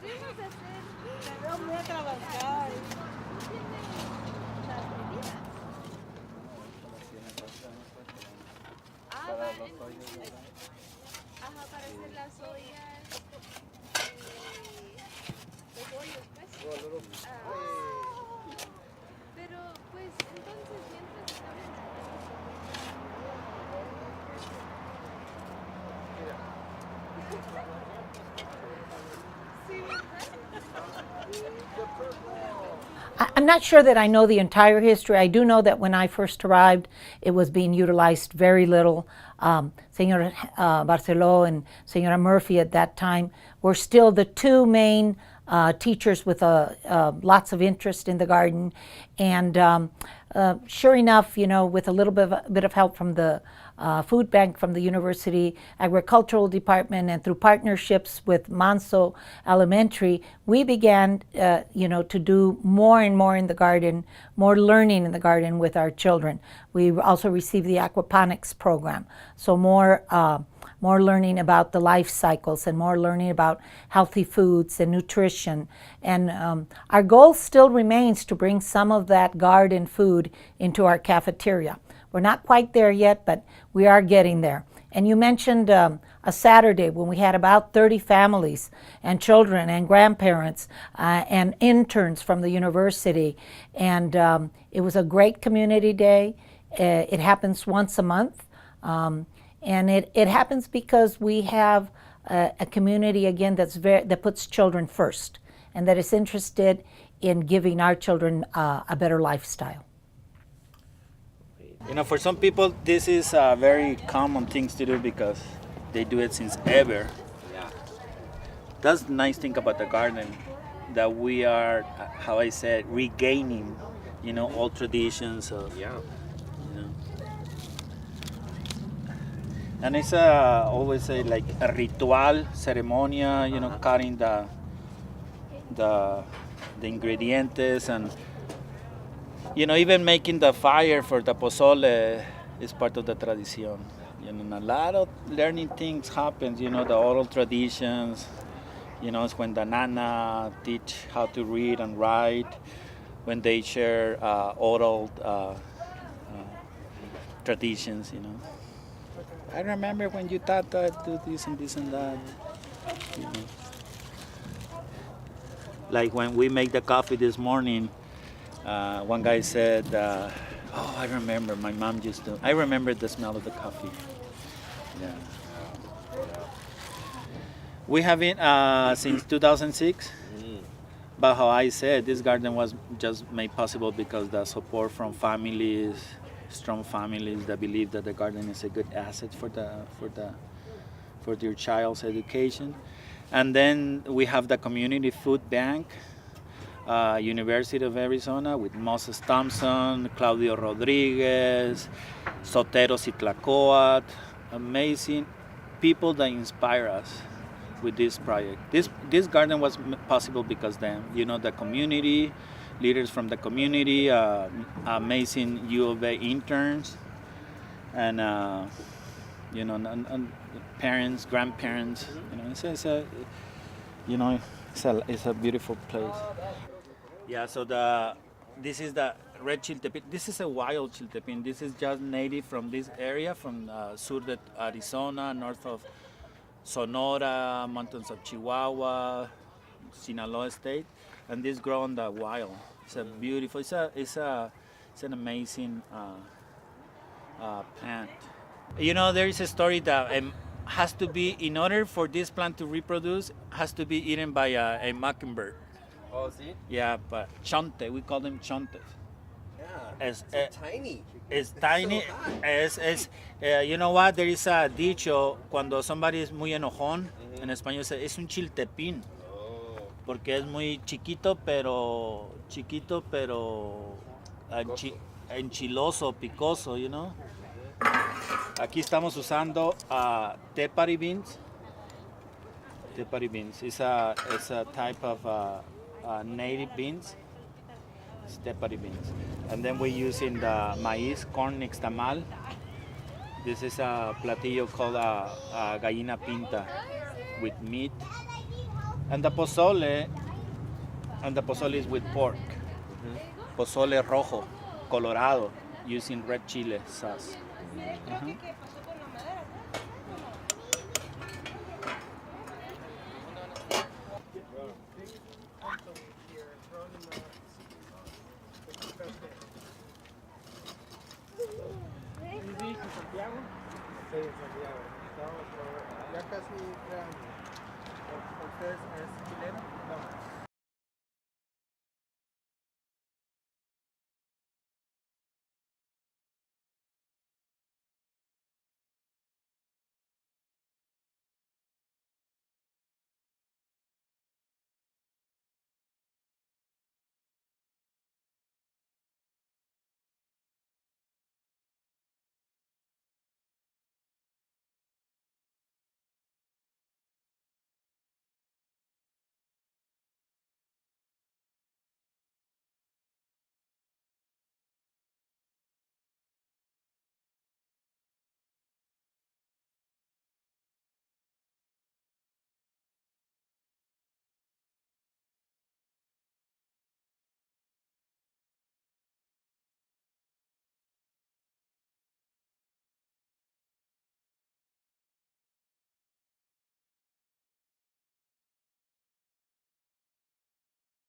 fuimos a hacer. Vamos a trabajar. Las medidas. Para los hoyos, ¿verdad? Ajá, para hacer las ollas. Los hoyos, pues. Pero, pues, entonces, mientras I'm not sure that I know the entire history. I do know that when I first arrived, it was being utilized very little. Senora Barceló and Senora Murphy at that time were still the two main teachers with lots of interest in the garden. And sure enough, with a little bit of help from the food bank from the university agricultural department and through partnerships with Manso Elementary, we began to do more and more in the garden, more learning in the garden with our children. We also received the aquaponics program, so more learning about the life cycles and more learning about healthy foods and nutrition. And our goal still remains to bring some of that garden food into our cafeteria. We're not quite there yet, but we are getting there. And you mentioned a Saturday when we had about 30 families and children and grandparents and interns from the university. And it was a great community day. It happens once a month. And it happens because we have a community, again, that puts children first and that is interested in giving our children a better lifestyle. For some people, this is a very common thing to do because they do it since ever. Yeah. That's the nice thing about the garden, that we are, how I said, regaining, old traditions of, And it's always like a ritual, ceremonia, cutting the ingredientes and even making the fire for the pozole is part of the tradition. And a lot of learning things happens, the oral traditions, it's when the nana teach how to read and write, when they share oral traditions, I remember when you taught that, do this and this and that. Like when we make the coffee this morning, one guy said, I remember my mom used to, I remember the smell of the coffee. Yeah. We have it since 2006. But how I said, this garden was just made possible because the support from families, strong families that believe that the garden is a good asset for their child's education. And then we have the community food bank, University of Arizona with Moses Thompson, Claudio Rodriguez, Sotero Citlacoat, amazing people that inspire us with this project. This garden was possible because them, the community, leaders from the community, amazing U of A interns, and and parents, grandparents. It's a beautiful place. Yeah. So this is the red chiltepin. This is a wild chiltepin. This is just native from this area, from stewarded Arizona, north of Sonora, mountains of Chihuahua, Sinaloa State, and this grow on the wild. It's a beautiful. It's an amazing plant. There is a story that has to be, in order for this plant to reproduce, has to be eaten by a mockingbird. Oh, see? Yeah, but chonte, we call them chontes. Yeah, so tiny. It's tiny. You know what? There is a dicho, cuando somebody is muy enojón, en español es un chiltepín. Porque es muy chiquito, pero enchiloso, picoso, Aquí estamos usando tepary beans. Tepary beans. It's a type of native beans. It's tepary beans. And then we're using the maíz, corn nixtamal. This is a platillo called gallina pinta with meat. And the pozole is with pork. Pozole rojo, colorado, using red chile sauce. Sí, en Santiago. Estamos ya casi 3 años. ¿Usted es chileno? No.